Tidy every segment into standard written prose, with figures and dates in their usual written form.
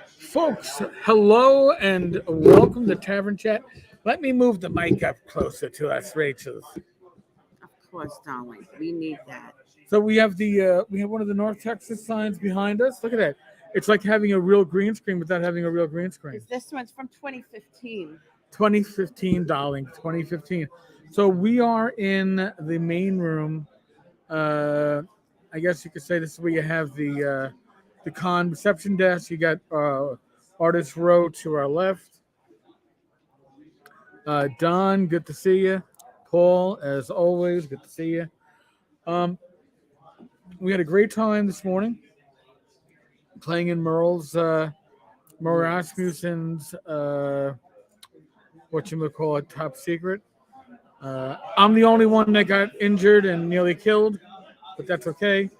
Folks, hello and welcome to Tavern Chat. Let me move the mic up closer to us, Rachel. Of course, darling. We need that. So we have one of the North Texas signs behind us. Look at that. It's like having a real green screen without having a real green screen. This one's from 2015. 2015, darling, 2015. So we are in the main room. I guess you could say this is where you have the con reception desk. You got artist row to our left. Don, good to see you. Paul, as always, good to see you. We had a great time this morning playing in Merle Rasmussen's whatchamacallit, Top Secret. I'm the only one that got injured and nearly killed, but that's okay.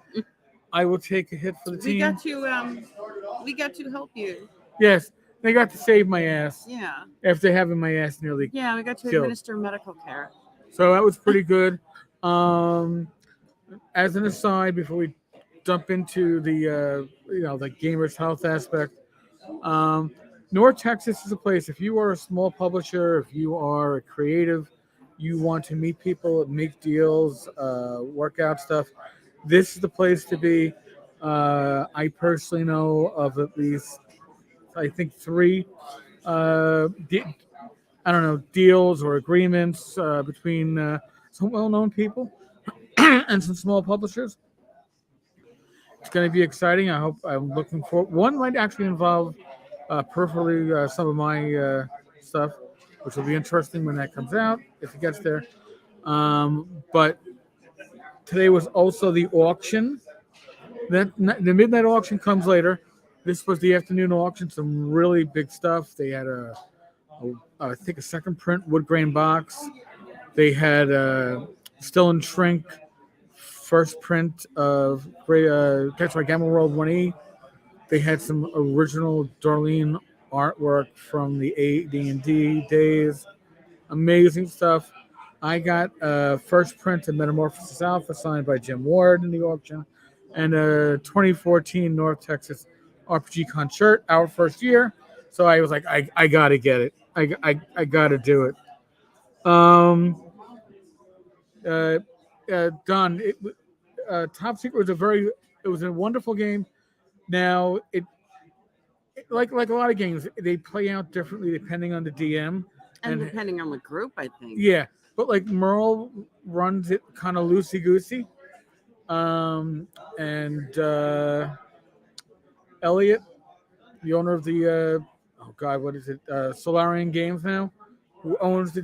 I will take a hit for the team. We got to help you. Yes, they got to save my ass Yeah. after having my ass nearly Yeah, we got to killed. administer medical care. So that was pretty good. As an aside, before we jump into the the gamers health aspect, North Texas is a place. If you are a small publisher, if you are a creative, you want to meet people, make deals, work out stuff. This is the place to be. I personally know of at least, I think, three deals or agreements between some well-known people and some small publishers. It's going to be exciting. I'm looking forward. One might actually involve peripherally some of my stuff, which will be interesting when that comes out, if it gets there. But today was also the auction. The midnight auction comes later. This was the afternoon auction. Some really big stuff. They had I think a second print wood grain box. They had Still and Shrink first print of Gamma World 1E. They had some original Darlene artwork from the AD&D days. Amazing stuff. I got first print of Metamorphosis Alpha signed by Jim Ward in the auction, and a 2014 North Texas RPG Con shirt, our first year. So I was like, I gotta get it. I gotta do it. Don, Top Secret was a wonderful game. Now like a lot of games, they play out differently depending on the DM and depending on the group, I think. Yeah, but like Merle runs it kind of loosey goosey, and Elliot, the owner of the what is it? Solarian Games now, who owns the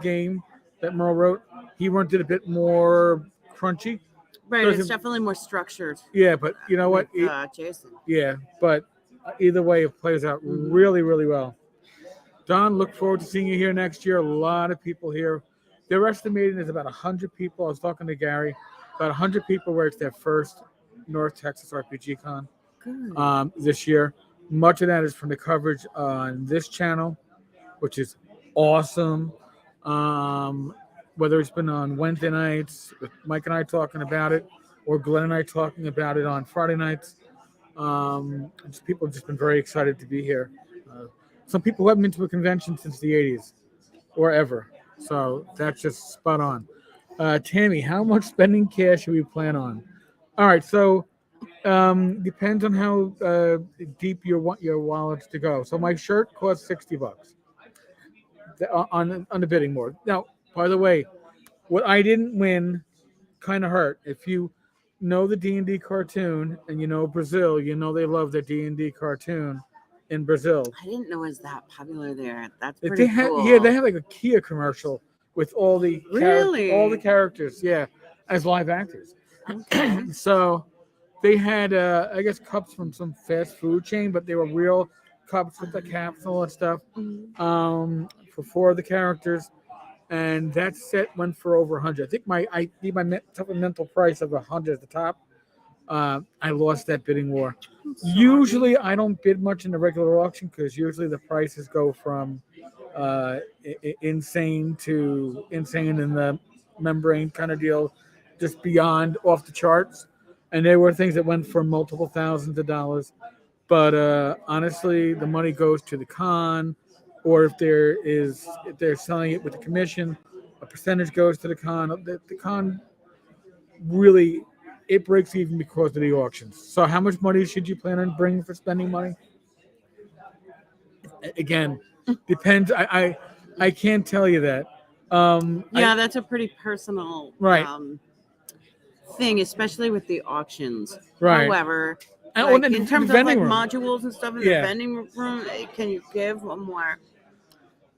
game that Merle wrote. He runs it a bit more crunchy. Right, it's definitely more structured. Yeah, but you know what? Jason. Yeah, but either way, it plays out really, really well. Don, look forward to seeing you here next year. A lot of people here. They're estimating there's about 100 people. I was talking to Gary. About 100 people where it's their first North Texas RPG Con this year. Much of that is from the coverage on this channel, which is awesome. Whether it's been on Wednesday nights with Mike and I talking about it, or Glenn and I talking about it on Friday nights. People have just been very excited to be here. Some people who haven't been to a convention since the 80s or ever. So that's just spot on. Tammy, how much spending cash should we plan on? All right, so depends on how deep you want your wallets to go. So my shirt costs $60 on the bidding board. Now, by the way, what I didn't win kind of hurt. If you know the D&D cartoon and you know Brazil, you know they love the D&D cartoon in Brazil. I didn't know it was that popular there. That's pretty cool. Yeah, they have like a Kia commercial with all the all the characters, as live actors. Okay. So they had, I guess, cups from some fast food chain, but they were real cups with the capsule and stuff for 4 of the characters. And that set went for over 100. I think I need my mental price of 100 at the top. I lost that bidding war. Usually, I don't bid much in the regular auction because usually the prices go from insane to insane in the membrane kind of deal, just beyond off the charts. and there were things that went for multiple thousands of dollars. But honestly, the money goes to the con, or if they're selling it with the commission, a percentage goes to the con. The con really, it breaks even because of the auctions. So how much money should you plan on bringing for spending money? Again, depends. I can't tell you that. Yeah, that's a pretty personal Right. Thing, especially with the auctions. Right. However, And like, the in terms of vending like room. modules and stuff in the vending room, can you give a more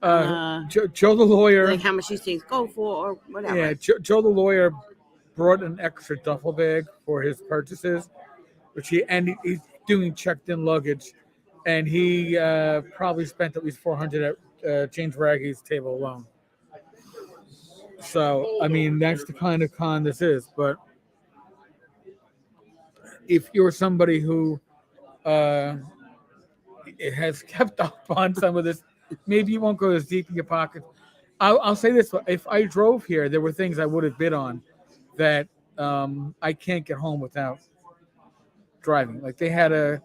Joe the lawyer, like how much these things go for or whatever? Yeah, Joe the lawyer brought an extra duffel bag for his purchases, which he's doing checked-in luggage, and he probably spent at least $400 at James Raggy's table alone. So I mean, that's the kind of con this is. But if you're somebody who it has kept up on some of this, maybe you won't go as deep in your pocket. I'll say this: if I drove here, there were things I would have bid on that I can't get home without driving. Like they had a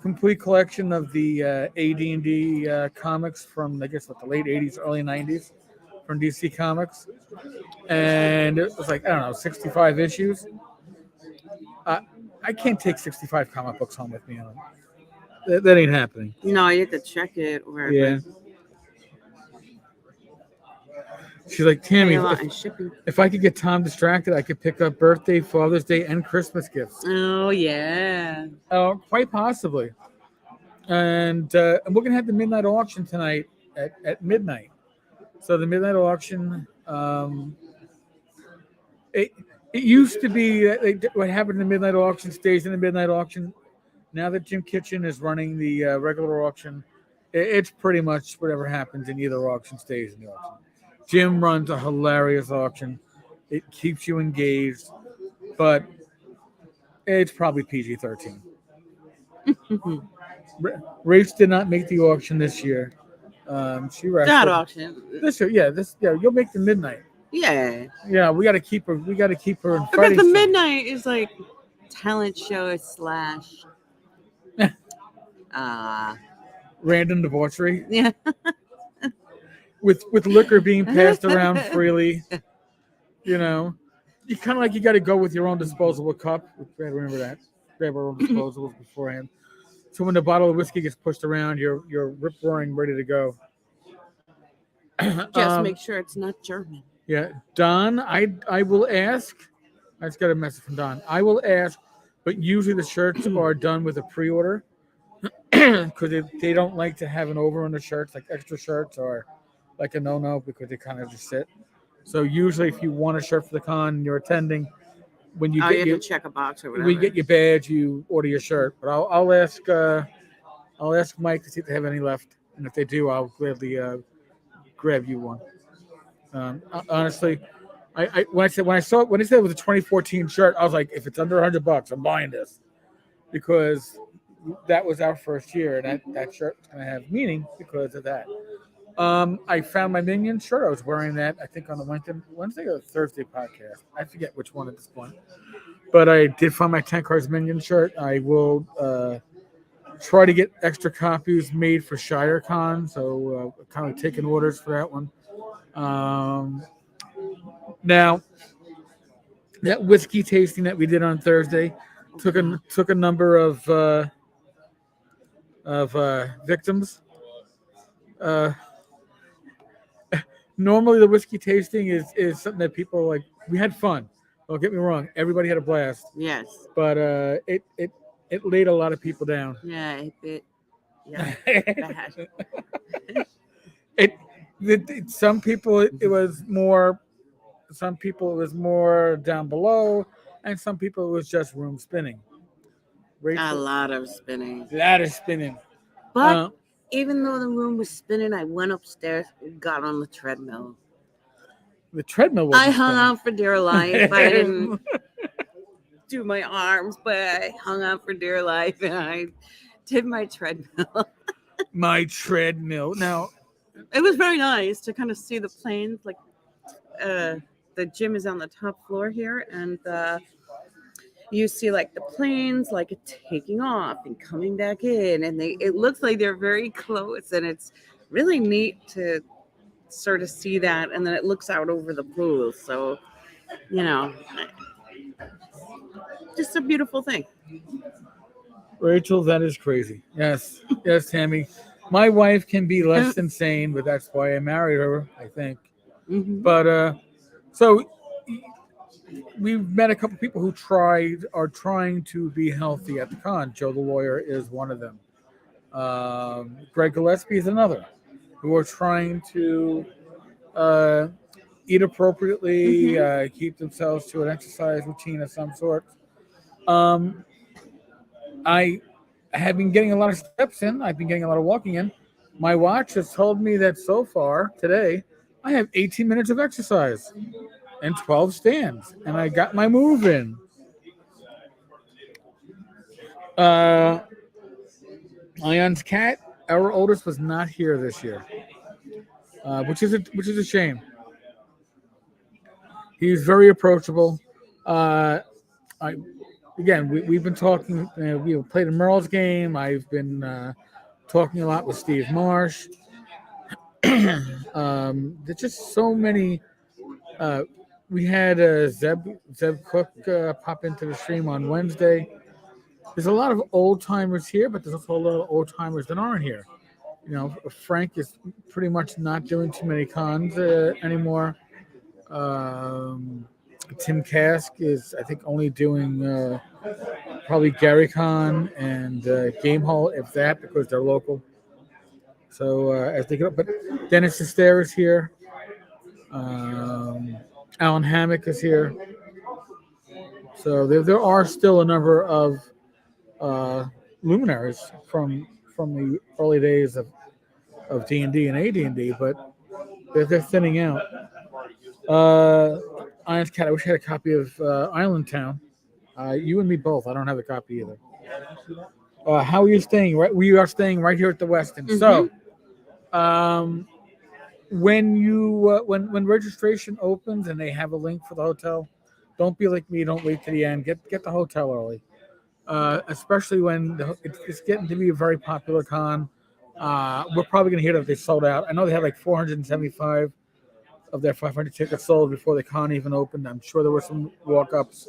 complete collection of the AD&D comics from, I guess, the late '80s, early '90s from DC Comics, and it was like, I don't know, 65 issues. I can't take 65 comic books home with me. That ain't happening. No, you have to check it. Wherever. Yeah. She's like, Tammy, if I could get Tom distracted, I could pick up birthday, Father's Day, and Christmas gifts. Oh, yeah. Quite possibly. And we're going to have the midnight auction tonight at midnight. So the midnight auction, it used to be what happened in the midnight auction stays in the midnight auction. Now that Jim Kitchen is running the regular auction, it's pretty much whatever happens in either auction stays in the auction. Jim runs a hilarious auction. It keeps you engaged, but it's probably PG-13. Rach did not make the auction this year. She rested. That auction. This year, yeah, you'll make the midnight. Yeah. Yeah, we got to keep her. We got to keep her in because fighting. The midnight is like talent show / random debauchery. Yeah. with liquor being passed around freely. You know, you kind of like you got to go with your own disposable cup. Remember that. Grab our own disposables beforehand. So when the bottle of whiskey gets pushed around, you're rip roaring, ready to go. Just make sure it's not German. Yeah, Don, I will ask. I just got a message from Don. I will ask, but usually the shirts are done with a pre-order because they don't like to have an over on the shirts, like extra shirts or like a no-no because they kind of just sit. So usually if you want a shirt for the con and you're attending, when you have to check a box or whatever. When you get your badge, you order your shirt. But I'll ask Mike to see if they have any left, and if they do, I'll gladly grab you one. Honestly, when I said it was a 2014 shirt, I was like, if it's under $100, I'm buying this because that was our first year, and that shirt's gonna have meaning because of that. I found my Minion shirt. I was wearing that, I think, on the Wednesday or Thursday podcast. I forget which one at this point. But I did find my 10 Cards Minion shirt. I will try to get extra copies made for ShireCon, so kind of taking orders for that one. Now, that whiskey tasting that we did on Thursday took a number of victims. Normally, the whiskey tasting is something that people like. We had fun. Don't get me wrong. Everybody had a blast. Yes. But it laid a lot of people down. Yeah, it bad. Some people it was more. Some people it was more down below, and some people it was just room spinning. A lot of spinning. But even though the room was spinning, I went upstairs and got on the treadmill. The treadmill was. I hung out for dear life. I didn't do my arms, but I hung out for dear life, and I did my treadmill. My treadmill. Now, it was very nice to kind of see the planes. Like, the gym is on the top floor here, and you see like the planes like taking off and coming back in, and it looks like they're very close, and it's really neat to sort of see that, and then it looks out over the pool. So, you know, just a beautiful thing. Rachel, that is crazy. Yes, yes, Tammy. My wife can be less insane, but that's why I married her, I think. Mm-hmm. But so we've met a couple people who are trying to be healthy at the con. Joe the lawyer is one of them. Greg Gillespie is another, who are trying to uh, eat appropriately, Mm-hmm. keep themselves to an exercise routine of some sort. Um, I have been getting a lot of steps in. I've been getting a lot of walking in. My watch has told me that so far today, I have 18 minutes of exercise and 12 stands, and I got my move in. Uh, Ion's cat, our oldest, was not here this year, which is a shame. He's very approachable. Uh, I we've been talking. We played a Merle's game. I've been talking a lot with Steve Marsh. There's just so many. Uh, we had Zeb Cook pop into the stream on Wednesday. There's a lot of old timers here, but there's also a lot of old timers that aren't here. You know, Frank is pretty much not doing too many cons anymore. Um, Tim Kask is, I think, only doing probably Gary Con and Game Hall, if that, because they're local. So as they go, but Dennis Astaire is here. Um, Alan Hammock is here. So there are still a number of uh, luminaries from the early days of D&D and AD&D, but they're thinning out. Iron's Cat, I wish I had a copy of Island Town. You and me both. I don't have a copy either. How are you staying? Right, we are staying right here at the Westin. Mm-hmm. So, when registration opens and they have a link for the hotel, don't be like me. Don't wait to the end. Get the hotel early, especially when it's getting to be a very popular con. We're probably going to hear that they sold out. I know they had like 475 of their 500 tickets sold before the con even opened. I'm sure there were some walk-ups,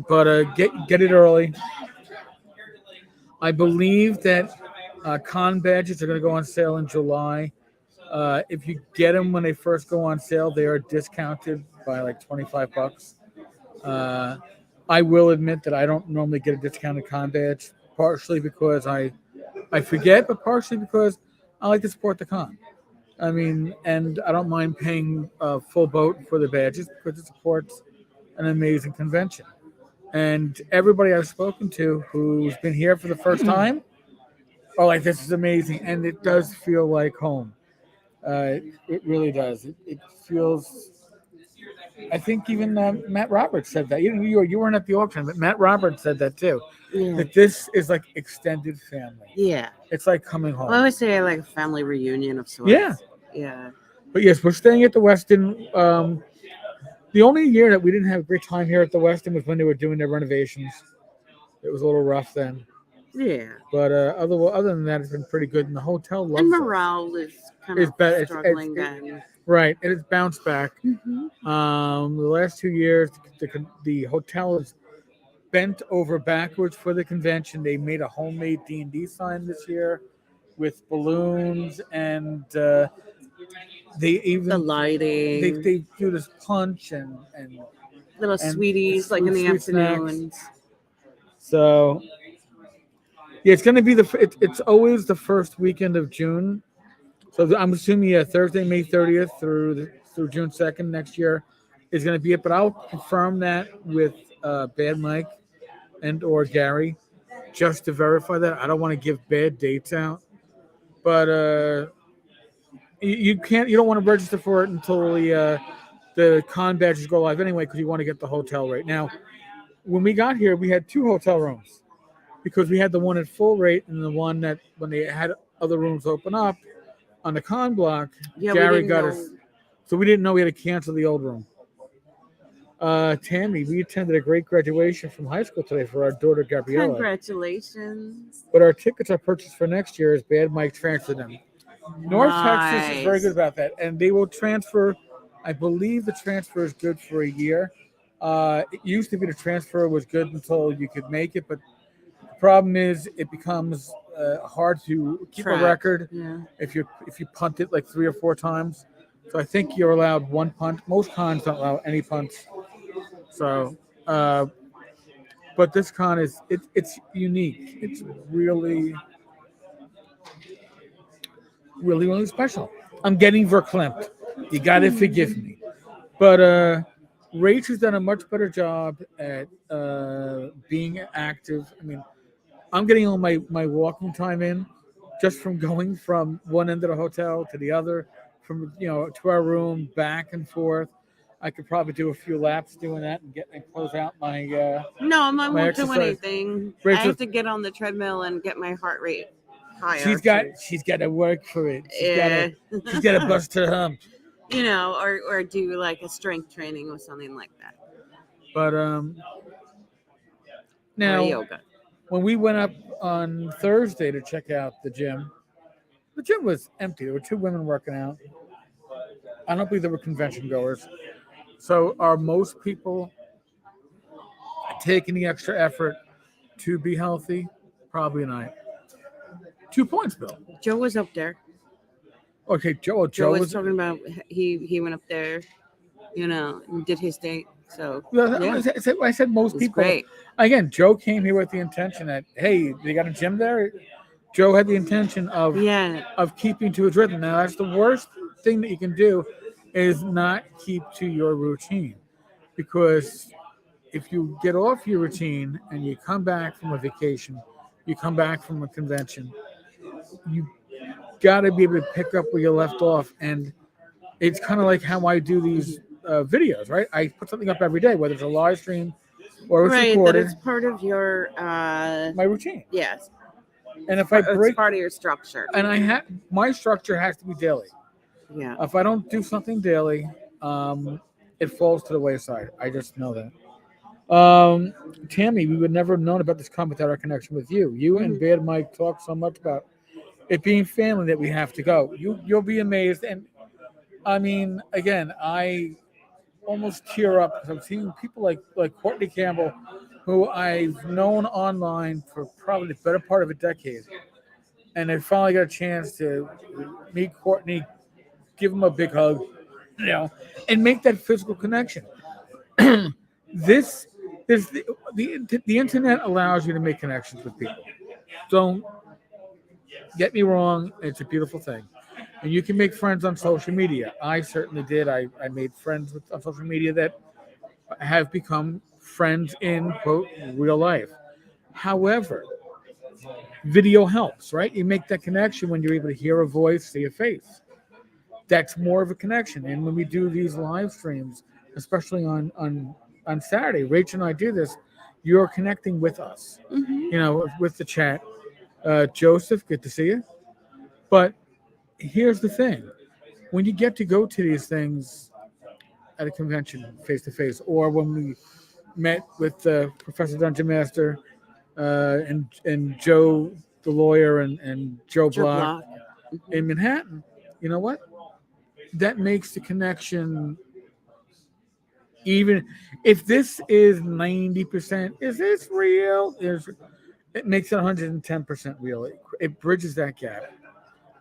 but get it early. I believe that con badges are going to go on sale in July. If you get them when they first go on sale, they are discounted by like $25. I will admit that I don't normally get a discounted con badge, partially because I forget, but partially because I like to support the con. I mean, and I don't mind paying full boat for the badges because it supports an amazing convention. And everybody I've spoken to who's been here for the first time are like, "This is amazing," and it does feel like home. It really does. It feels. I think even Matt Roberts said that. You weren't at the auction, but Matt Roberts said that too. Yeah. That this is like extended family. Yeah. It's like coming home. Well, I always say like a family reunion of sorts. Yeah. Yeah. But yes, we're staying at the Westin. The only year that we didn't have a great time here at the Westin was when they were doing their renovations. It was a little rough then. Yeah. But other than that, it's been pretty good. And the hotel loves And us. morale is kind It's of better. struggling then. Right, and it's bounced back. Mm-hmm. The last 2 years, the hotel is bent over backwards for the convention. They made a homemade D&D sign this year with balloons, and they even The lighting. they do this punch and little and sweeties like in the sweet snacks. afternoons. So yeah, it's going to be it's always the first weekend of June. So I'm assuming Thursday, May 30th through June 2nd next year is going to be it. But I'll confirm that with Bad Mike and or Gary just to verify that. I don't want to give bad dates out, but you don't want to register for it until the con badges go live anyway, because you want to get the hotel right now. When we got here, we had 2 hotel rooms because we had the one at full rate and the one that when they had other rooms open up on the con block, Yeah, Gary got us. So we didn't know we had to cancel the old room. Tammy, we attended a great graduation from high school today for our daughter Gabriella. Congratulations. But our tickets are purchased for next year as Bad Mike transferred them. North Texas is very Nice. good about that, and they will transfer. I believe the transfer is good for a year. It used to be the transfer was good until you could make it, but the problem is it becomes hard to keep a Track. record Yeah. if you punt it like 3 or 4 times. So I think you're allowed one punt. Most cons don't allow any punts. So, but this con it's unique. It's really really special. I'm getting verklempt. You got to forgive me. But Rach has done a much better job at being active. I mean, I'm getting all my walking time in just from going from one end of the hotel to the other, from to our room, back and forth. I could probably do a few laps doing that and close out my No, I my won't do exercise. anything. I Rachel, have to get on the treadmill and get my heart rate higher. she's got to work for it. She's Yeah. got to bust her hump. Or do like a strength training or something like that. But Or now yoga. when we went up on Thursday to check out the gym was empty. There were 2 women working out. I don't believe there were convention goers. So are most people taking the extra effort to be healthy? Probably not. 2 points, Bill. Joe was up there. Okay, Joe Joe was was talking about he went up there, and did his thing. So yeah. I said most it's people. great. Again, Joe came here with the intention that, hey, they got a gym there. Joe had the intention of keeping to his rhythm. Now that's the worst thing that you can do is not keep to your routine, because if you get off your routine and you come back from a vacation, you come back from a convention, you got to be able to pick up where you left off. And it's kind of like how I do these videos, right? I put something up every day, whether it's a live stream or it's Right, that recorded. it's part of your My routine. yes. And if It's part of your structure. and my structure has to be daily. Yeah. If I don't do something daily, it falls to the wayside. I just know that. Tammy, we would never have known about this con without our connection with you. You and Bad Mike talk so much about it being family that we have to go. You'll be amazed. And I mean, again, I almost tear up because I'm seeing people like Courtney Campbell, who I've known online for probably the better part of a decade. And I finally got a chance to meet Courtney, give him a big hug, and make that physical connection. This is the internet allows you to make connections with people. Don't get me wrong, it's a beautiful thing. And you can make friends on social media. I certainly did. I made friends on social media that have become friends in, quote, real life. However, video helps, right? You make that connection when you're able to hear a voice, see a face. That's more of a connection. And when we do these live streams, especially on Saturday, Rach and I do this, you're connecting with us, with the chat. Joseph, good to see you. But here's the thing. When you get to go to these things at a convention face to face, or when we met with Professor Dungeon Master and Joe the lawyer and Joe Block in Manhattan, you know what? That makes the connection. Even if this is 90%, is this real? It makes it 110% real. It bridges that gap,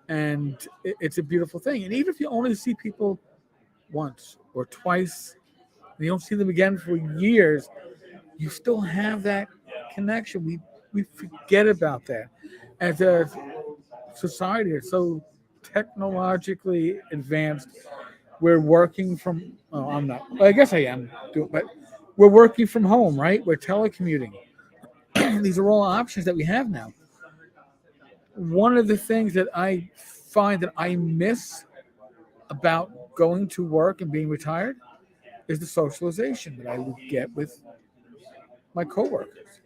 and it's a beautiful thing. And even if you only see people once or twice, and you don't see them again for years, you still have that connection. We forget about that. As a society, it's so technologically advanced. We're working from. Oh, I'm not. Well, I guess I am. But we're working from home, right? We're telecommuting. These are all options that we have now. One of the things that I find that I miss about going to work and being retired is the socialization that I would get with my coworkers.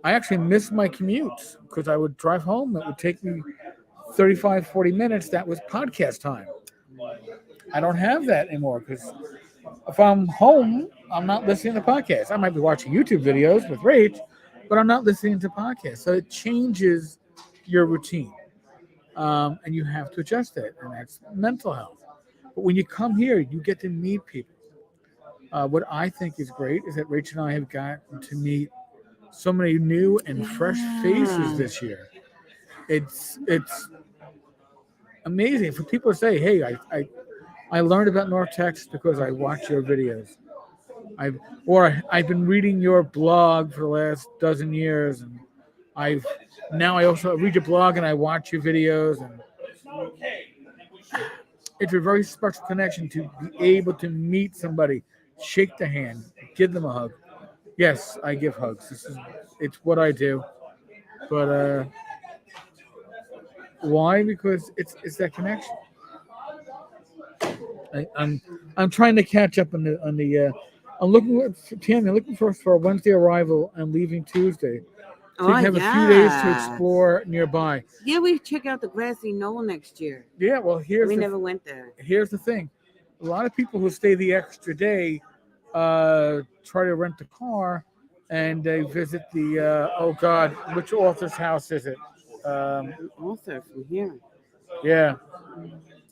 I actually miss my commutes because I would drive home. It would take me 35, 40 minutes. That was podcast time. I don't have that anymore because if I'm home, I'm not listening to podcasts. I might be watching YouTube videos with Rach, but I'm not listening to podcasts. So it changes your routine, and you have to adjust it, and that's mental health. But when you come here, you get to meet people. What I think is great is that Rach and I have gotten to meet so many new and fresh faces Yeah. this year. It's amazing for people to say, "Hey, I learned about North Texas because I watch your videos. I've been reading your blog for the last dozen years, and I've now I also read your blog and I watch your videos, and it's a very special connection to be able to meet somebody, shake the hand, give them a hug. Yes, I give hugs. It's what I do, but why? Because it's that connection. I'm trying to catch up on the. I'm looking for Tammy. I'm looking for a Wednesday arrival. I'm leaving Tuesday, so you Oh can have a few days to yeah. explore nearby. Yeah, we check out the grassy knoll next year. Yeah, well, We never went there. here's the thing. A lot of people who stay the extra day try to rent a car, and they visit the oh God, which author's house is it? Also from here. Yeah.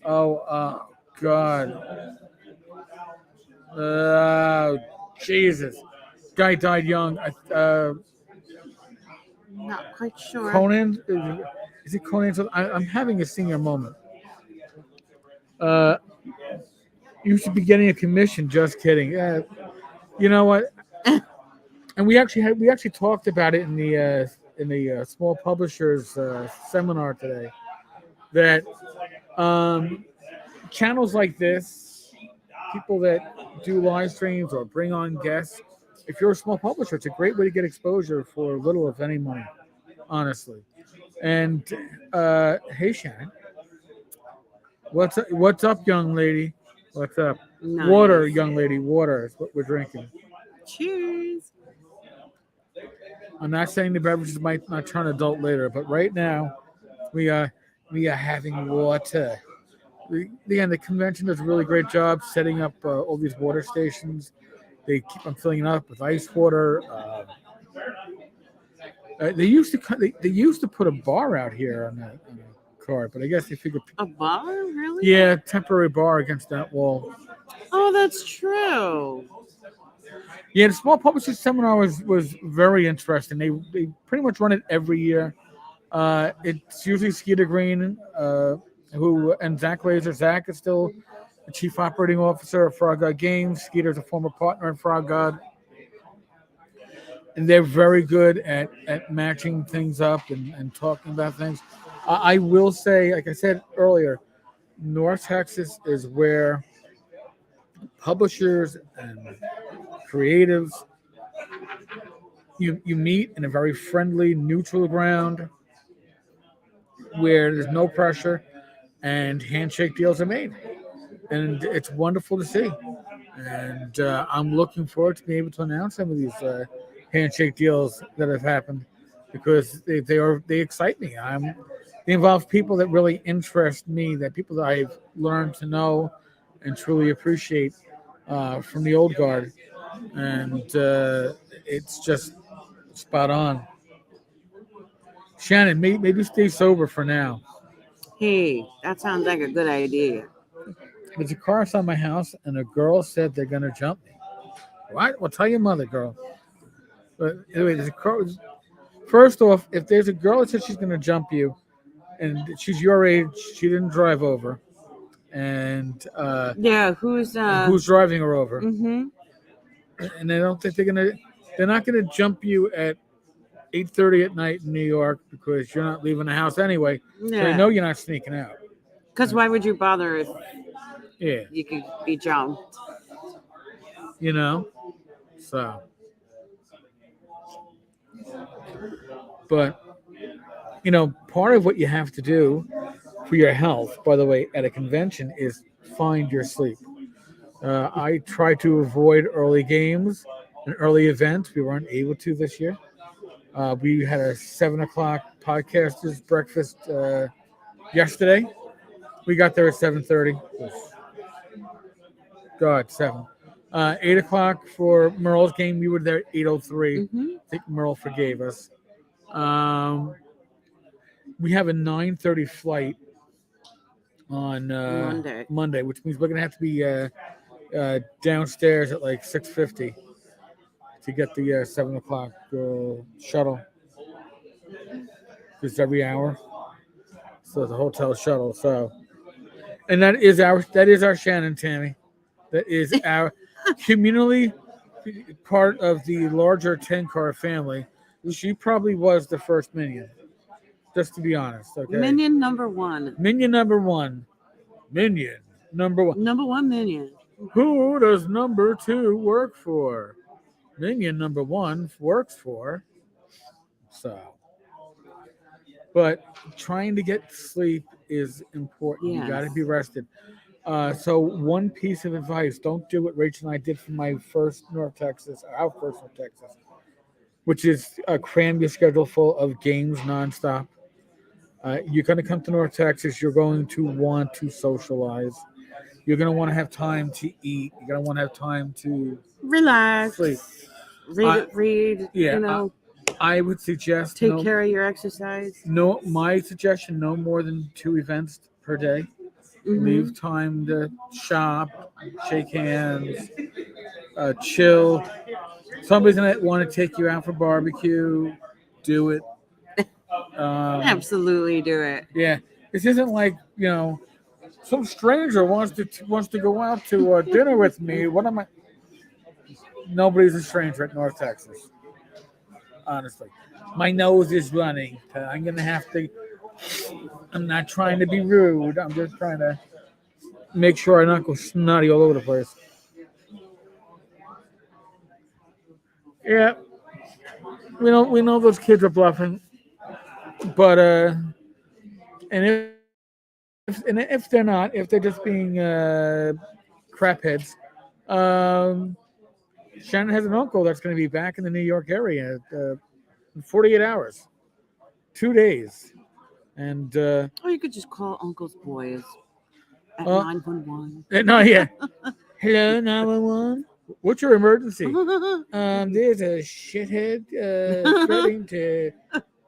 Oh God. Uh, Jesus. Guy died young. Not quite sure. Conan. Is it Conan? I'm having a senior moment. Uh, you should be getting a commission. Just kidding. You know what? And we actually talked about it in the small publishers seminar today. That channels like this, people that do live streams or bring on guests, if you're a small publisher, it's a great way to get exposure for little, if any, money. Honestly. And hey, Shannon, what's up, young lady? What's up? Nice. Water, young lady. Water is what we're drinking. Cheers. I'm not saying the beverages might not turn adult later, but right now we are having water. Again, the convention does a really great job setting up all these water stations. They keep on filling up with ice water. They used to put a bar out here on the card, but I guess they figured A bar, really? yeah, temporary bar against that wall. Oh, that's true. Yeah, the small publishers seminar was very interesting. They pretty much run it every year. It's usually Skeeter Green, who and Zach Laser. Zach is still the chief operating officer of Frog God Games. Skeeter's a former partner in Frog God, and they're very good at matching things up and talking about things. I will say, like I said earlier, North Texas is where publishers and creatives you meet in a very friendly, neutral ground where there's no pressure and handshake deals are made, and it's wonderful to see. And I'm looking forward to being able to announce some of these handshake deals that have happened because they excite me. They involve people that really interest me, that people that I've learned to know and truly appreciate from the old guard, and it's just spot on. Shannon, maybe stay sober for now. Hey, that sounds like a good idea. There's a car outside my house, and a girl said they're gonna jump me. What? Well, tell your mother, girl. But anyway, there's a car. First off, if there's a girl that says she's gonna jump you, and she's your age, she didn't drive over, and Yeah, who's driving her over? Mm-hmm. And I don't think they're not gonna jump you at 8:30 at night in New York because you're not leaving the house anyway. So they Yeah. know you're not sneaking out. Because why would you bother if Yeah, you could be jumped? you know. So, but part of what you have to do for your health, by the way, at a convention is find your sleep. I try to avoid early games and early events. We weren't able to this year. We had a 7 o'clock podcasters breakfast yesterday. We got there at 7:30. God, 7. 8 o'clock for Merle's game. We were there at 8:03. Mm-hmm. I think Merle forgave us. We have a 9:30 flight on Monday. Monday, which means we're gonna have to be downstairs at like 6:50 to get the 7 o'clock shuttle. Just every hour, so the hotel shuttle. So, and that is our Shannon, Tammy. That is our communally part of the larger 10-car family. She probably was the first minion, just to be honest. Okay, Minion number one. minion number one. Minion number one. Number one minion. Who does number two work for? Minion number one works for. So, but trying to get sleep is important. You got to Yes. be rested. So one piece of advice: don't do what Rachel and I did for my first North Texas, our first North Texas, which is cram your schedule full of games nonstop. You're going to come to North Texas. You're going to want to socialize. You're going to want to have time to eat. You're going to want to have time to Relax. sleep. Read. Yeah, You know, I would suggest take care of your exercise. no. My suggestion: no more than 2 events per day. Mhm. Leave time to shop, shake hands, chill. Somebody's gonna want to take you out for barbecue. Do it. Absolutely do it. Yeah, this isn't like some stranger wants to go out to dinner with me. What am I? Nobody's a stranger at North Texas. Honestly, my nose is running. I'm gonna have to. I'm not trying to be rude. I'm just trying to make sure I not go snotty all over the place. Yeah, we know those kids are bluffing, but and if they're not, if they're just being crapheads, um, Shannon has an uncle that's going to be back in the New York area in 48 hours, 2 days, and Or you could just call Uncle's boys at uh, 911. no, yeah, hello 911. What's your emergency? There's a shithead threatening to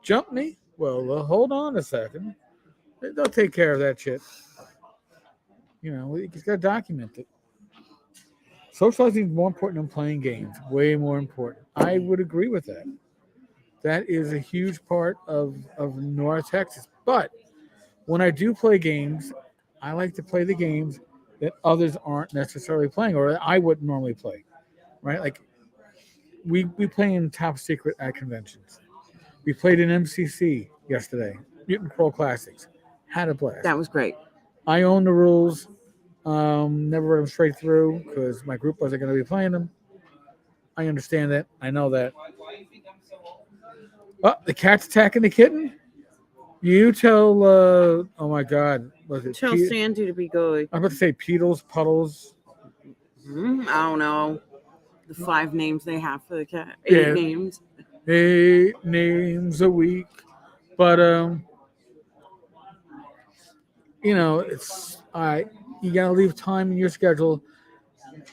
jump me. Well, hold on a second. They'll take care of that shit. You just got to document it. Socializing is more important than playing games. Way more important. I would agree with that. That is a huge part of North Texas. But when I do play games, I like to play the games that others aren't necessarily playing or that I wouldn't normally play. Right? Like we play in top secret at conventions. We played in MCC yesterday, Mutant Crawl Classics. Had a blast. That was great. I own the rules. Never read them straight through because my group wasn't going to be playing them. I understand that. I know that. Oh, the cat's attacking the kitten. You tell. Oh my God. Was it? Tell Sandy to be good. I'm about to say Peedles, Puddles. I don't know. The 5 names they have for the cat. 8 Yeah. names. 8 names a week, but it's you gotta leave time in your schedule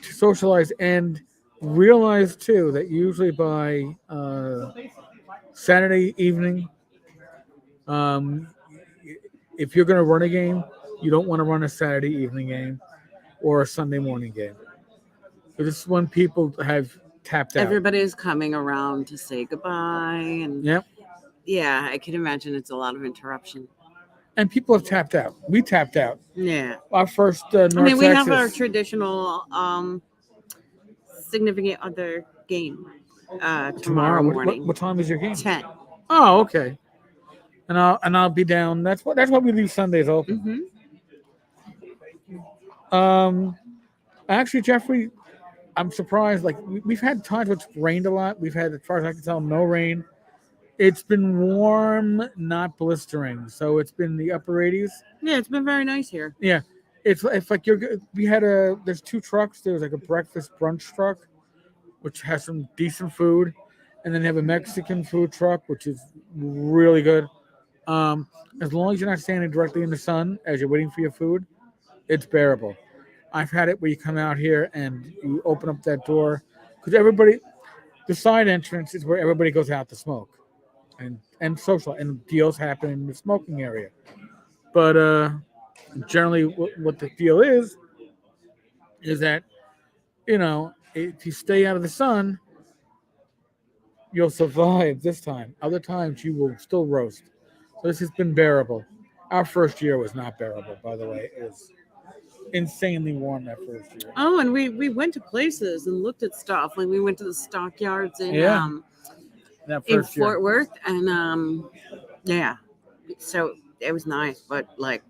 to socialize and realize too that usually by Saturday evening, if you're gonna run a game, you don't want to run a Saturday evening game or a Sunday morning game. So this is when people have tapped out. Everybody's coming around to say goodbye, and Yep. yeah, I can imagine it's a lot of interruption. And people have tapped out. We tapped out. Yeah. Our first North I mean, we have Texas- our traditional significant other game tomorrow morning. What time is your game? 10. Oh, okay. And I'll be down. That's why we leave Sundays open. Actually, Jeffrey, I'm surprised. Like we've had times where it's rained a lot. We've had, as far as I can tell, no rain. It's been warm, not blistering. So it's been the upper 80s. Yeah, it's been very nice here. Yeah, it's like there's 2 trucks. There's like a breakfast brunch truck, which has some decent food, and then they have a Mexican food truck, which is really good. As long as you're not standing directly in the sun as you're waiting for your food, it's bearable. I've had it where you come out here and you open up that door because everybody, the side entrance is where everybody goes out to smoke and social and deals happen in the smoking area. But generally, what the deal is that if you stay out of the sun, you'll survive this time. Other times, you will still roast. So this has been bearable. Our first year was not bearable, by the way. It was insanely warm that first year. Oh, and we went to places and looked at stuff. Like we went to the stockyards in Yeah. That in first year. Fort Worth, and yeah, so it was nice, but like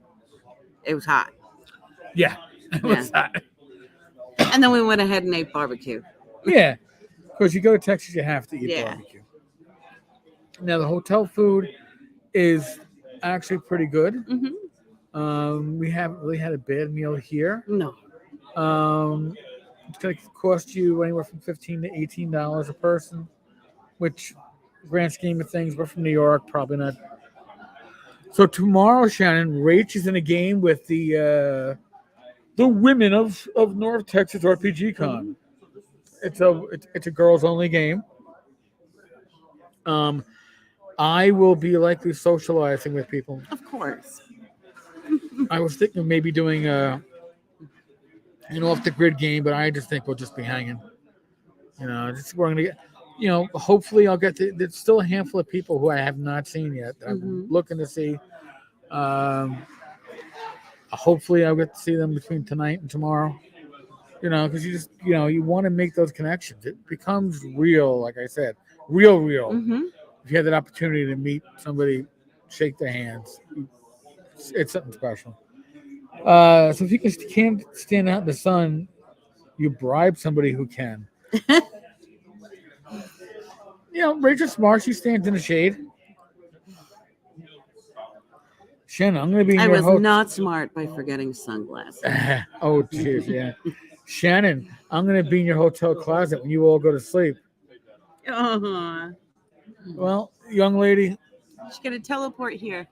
it was hot. Yeah. It was hot. And then we went ahead and ate barbecue. Yeah. Because you go to Texas, you have to eat Yeah. barbecue. Now, the hotel food is actually pretty good. Mm-hmm. We haven't really had a bad meal here. No. It's going to cost you anywhere from $15 to $18 a person, which, grand scheme of things, we're from New York, probably not. So tomorrow, Shannon, Rach is in a game with the women of North Texas RPG Con. It's a girls only game. I will be likely socializing with people. Of course. I was thinking of maybe doing an off the grid game, but I just think we'll just be hanging. We're gonna get. Hopefully I'll get there's still a handful of people who I have not seen yet that I'm looking to see. Hopefully I'll get to see them between tonight and tomorrow. Because you want to make those connections. It becomes real, like I said, real. Mm-hmm. If you have that opportunity to meet somebody, shake their hands, it's something special. So if you can't stand out in the sun, you bribe somebody who can. Rachel Smart, she stands in the shade. Shannon, I'm going to be in I your was not smart by forgetting sunglasses. Oh, jeez, yeah. Shannon, I'm going to be in your hotel closet when you all go to sleep. Uh-huh. Well, young lady. She's going to teleport here.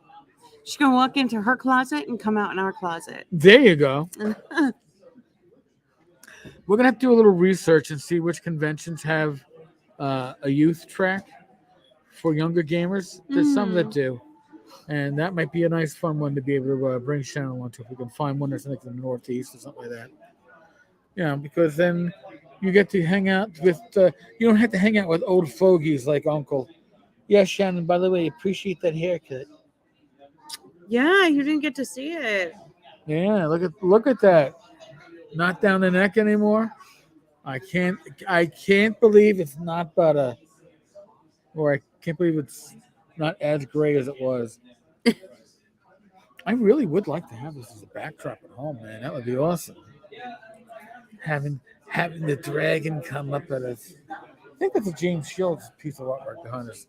She's going to walk into her closet and come out in our closet. There you go. We're going to have to do a little research and see which conventions have a youth track for younger gamers. There's some that do. And that might be a nice, fun one to be able to bring Shannon along to if we can find one that's like in the Northeast or something like that. Because then you get to hang out with, you don't have to hang out with old fogies like Uncle. Yeah, Shannon, by the way, appreciate that haircut. Yeah, you didn't get to see it. Yeah, look at that. Not down the neck anymore. I can't believe it's not butter. Or I can't believe it's not as gray as it was. I really would like to have this as a backdrop at home, man. That would be awesome. Having the dragon come up at us. I think that's a James Shields piece of artwork behind us.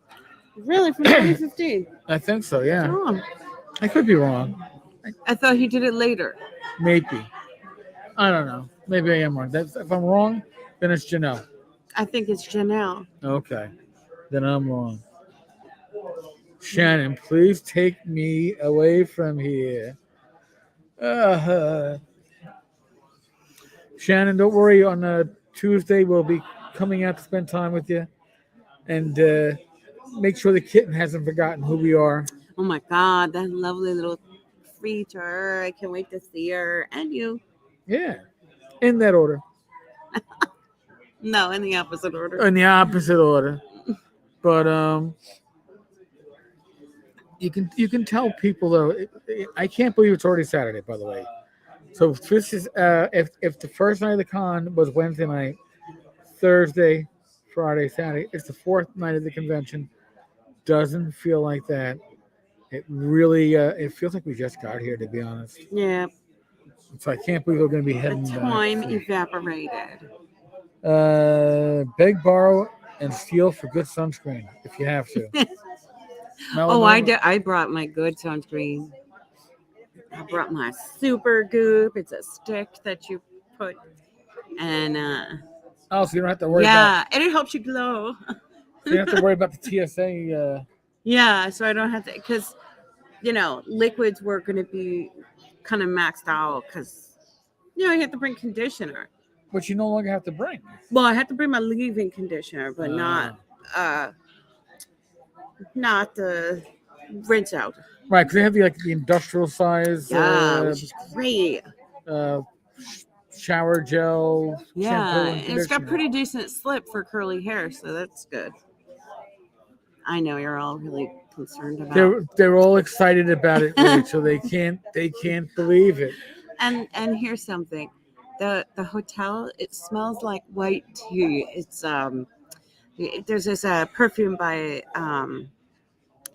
Really, from 2015? I think so, yeah. Oh. I could be wrong. I thought he did it later. Maybe. I don't know. Maybe I am wrong. If I'm wrong, then it's Janelle. I think it's Janelle. Okay. Then I'm wrong. Shannon, please take me away from here. Shannon, don't worry. On Tuesday, we'll be coming out to spend time with you. And make sure the kitten hasn't forgotten who we are. Oh, my God. That lovely little creature. I can't wait to see her. And you. Yeah. In that order. No, in the opposite order. In the opposite order. But you can tell people though. I can't believe it's already Saturday, by the way. So if this is if the first night of the con was Wednesday night, Thursday, Friday, Saturday, it's the fourth night of the convention. Doesn't feel like that. It really it feels like we just got here, to be honest. Yeah. So I can't believe we're going to be heading The time evaporated. Beg, borrow, and steal for good sunscreen if you have to. I brought my good sunscreen. I brought my super goop. It's a stick that you put, and so you don't have to worry. Yeah, and it helps you glow. So you don't have to worry about the TSA. Yeah, so I don't have to, because liquids were going to be kind of maxed out because Yeah, I had to bring conditioner. Which you no longer have to bring. Well, I had to bring my leave-in conditioner, but not the rinse out. Right, because they have the industrial size. Yeah, which is great. Shower gel, Yeah, shampoo, and and it's got conditioner. pretty decent slip for curly hair, so that's good. I know you're all really concerned about. They're all excited about it, Rachel. They can't believe it. And here's something. The hotel, it smells like white tea. It's there's this perfume by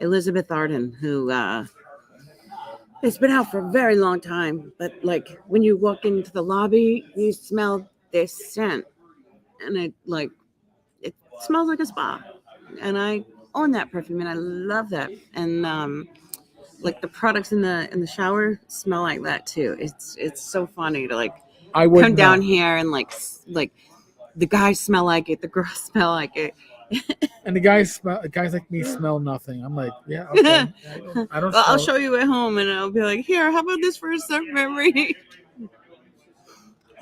Elizabeth Arden who it's been out for a very long time, but like when you walk into the lobby, you smell this scent, and it smells like a spa. And I own that perfume, and I love that. And like the products in the shower smell like that too. It's so funny to like come down here and like the guys smell like it, the girls smell like it. And the guys like me smell nothing. I'm like, yeah, okay. I don't. Well, I'll show you at home, and I'll be like, here, how about this for a scent memory?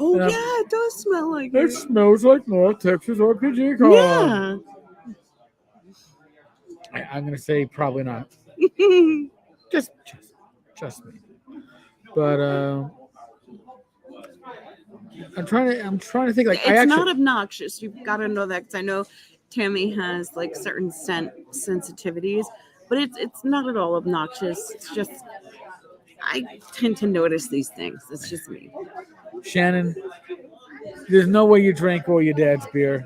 Oh yeah, it does smell like it. It smells like North Texas RPG Con. Yeah. I'm gonna say probably not. just me. But I'm trying to think. Like, it's not obnoxious. You've got to know that, because I know Tammy has like certain scent sensitivities, but it's not at all obnoxious. It's just I tend to notice these things. It's just me. Shannon, there's no way you drank all your dad's beer.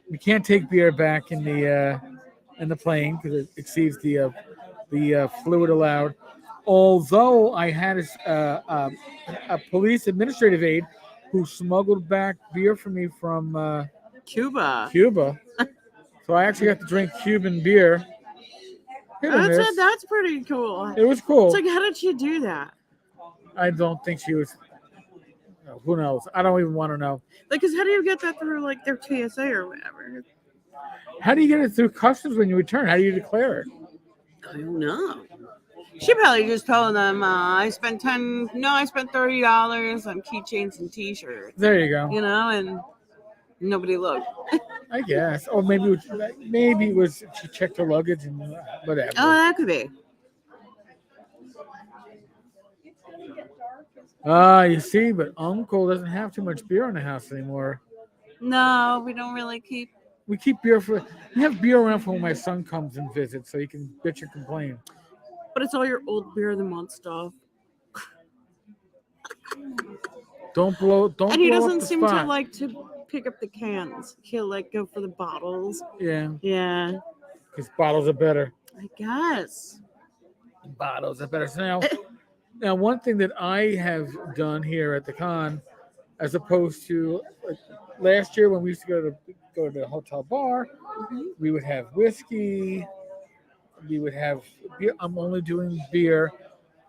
You can't take beer back in the plane because it exceeds the fluid allowed. Although I had a police administrative aide who smuggled back beer for me from Cuba. So I actually got to drink Cuban beer. That's pretty cool. It was cool. It's like, how did she do that? I don't think she was. Who knows? I don't even want to know. Like, cause how do you get that through like their TSA or whatever? How do you get it through customs when you return? How do you declare it? I don't know. She probably just told them, I spent $30 on keychains and T-shirts. There you go. You know, and nobody looked. I guess, or maybe it was she checked her luggage and whatever. Oh, that could be. You see, but Uncle doesn't have too much beer in the house anymore. No, we don't really keep. We keep beer we have beer around for when my son comes and visits, so he can bitch and complain. But it's all your old beer that wants stuff. Don't blow. And he doesn't seem to like to pick up the cans. He'll like go for the bottles. Yeah. Yeah. Because bottles are better. I guess. Bottles are better. So now one thing that I have done here at the con, as opposed to last year when we used to go to the hotel bar, we would have whiskey. We would have beer. I'm only doing beer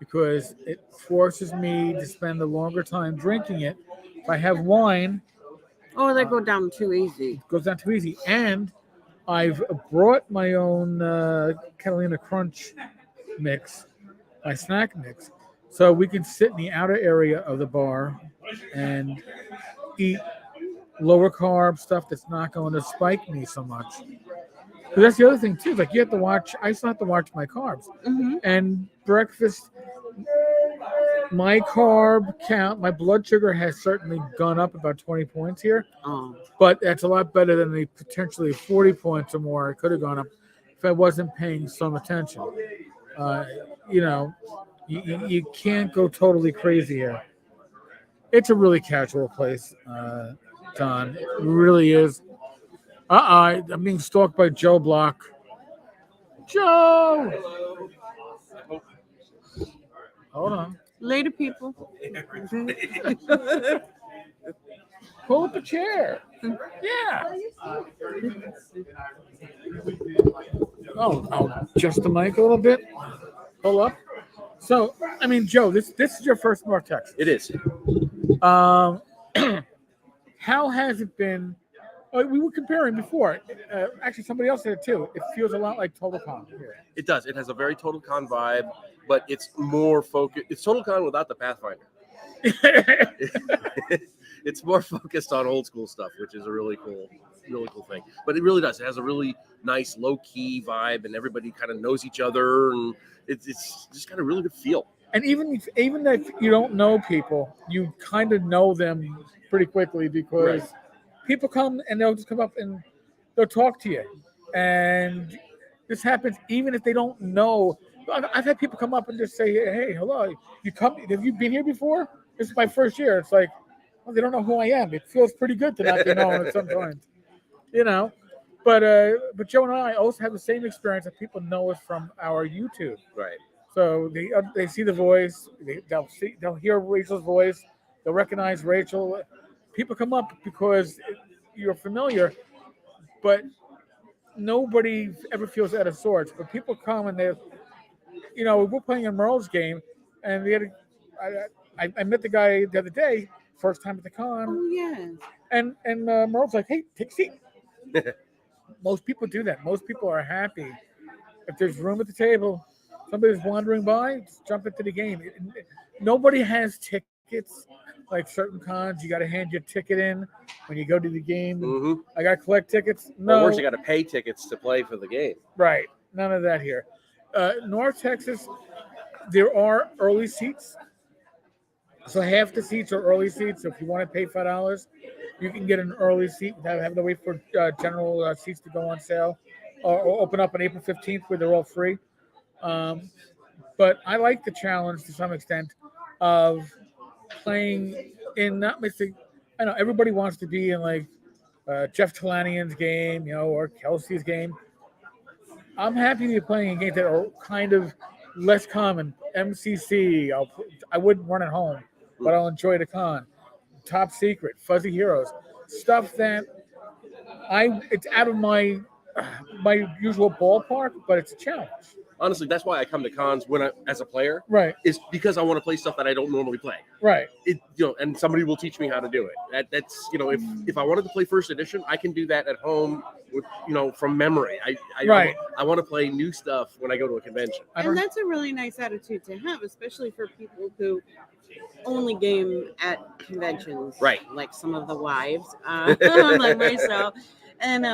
because it forces me to spend a longer time drinking it. If I have wine, they go down too easy. It goes down too easy. And I've brought my own Catalina Crunch mix, my snack mix, so we can sit in the outer area of the bar and eat lower carb stuff that's not going to spike me so much. But that's the other thing too. Like, you have to watch. I still have to watch my carbs. And breakfast. My carb count, my blood sugar has certainly gone up about 20 points here. But that's a lot better than the potentially 40 points or more it could have gone up if I wasn't paying some attention. You can't go totally crazy here. It's a really casual place, Don. It really is. I'm being stalked by Joe Block. Joe! Hold on. Later, people. Pull up a chair. Yeah. Oh, just the mic a little bit. Pull up. So, Joe, this is your first North Texas. It is. How has it been? We were comparing before. Actually, somebody else said it too. It feels a lot like Total Con here. It does. It has a very Total Con vibe, but it's more focused. It's Total Con without the Pathfinder. It's more focused on old school stuff, which is a really cool thing. But it really does. It has a really nice low key vibe, and everybody kind of knows each other, and it's just got a really good feel. And even if you don't know people, you kind of know them pretty quickly because Right. people come and they'll just come up and they'll talk to you. And this happens even if they don't know. I've had people come up and just say, "Hey, hello, have you been here before? This is my first year." It's like, well, they don't know who I am. It feels pretty good to not be known at some point, you know. But Joe and I also have the same experience that people know us from our YouTube. Right. So they see the voice, they'll hear Rachel's voice, they'll recognize Rachel. People come up because you're familiar, but nobody ever feels out of sorts. But people come and we're playing a Merle's game, and I met the guy the other day, first time at the con, Oh yeah. and Merle's like, "Hey, take a seat." Most people do that. Most people are happy if there's room at the table. Somebody's wandering by, just jump into the game. Nobody has tickets like certain cons. You got to hand your ticket in when you go to the game. Mm-hmm. I got to collect tickets. No, Or worse, you got to pay tickets to play for the game. Right. None of that here. North Texas, there are early seats. So half the seats are early seats. So if you want to pay $5, you can get an early seat without having to wait for general seats to go on sale or open up on April 15th where they're all free. But I like the challenge to some extent of playing in not missing. I know everybody wants to be in like Jeff Talanian's game, or Kelsey's game. I'm happy to be playing in games that are kind of less common. MCC, I wouldn't run at home, but I'll enjoy the con. Top Secret, Fuzzy Heroes, stuff that it's out of my usual ballpark, but it's a challenge. Honestly, that's why I come to cons as a player. Right. Is because I want to play stuff that I don't normally play. Right. And somebody will teach me how to do it. That's if I wanted to play first edition, I can do that at home with from memory. I want to play new stuff when I go to a convention. And that's a really nice attitude to have, especially for people who only game at conventions. Right. Like some of the wives, like myself. And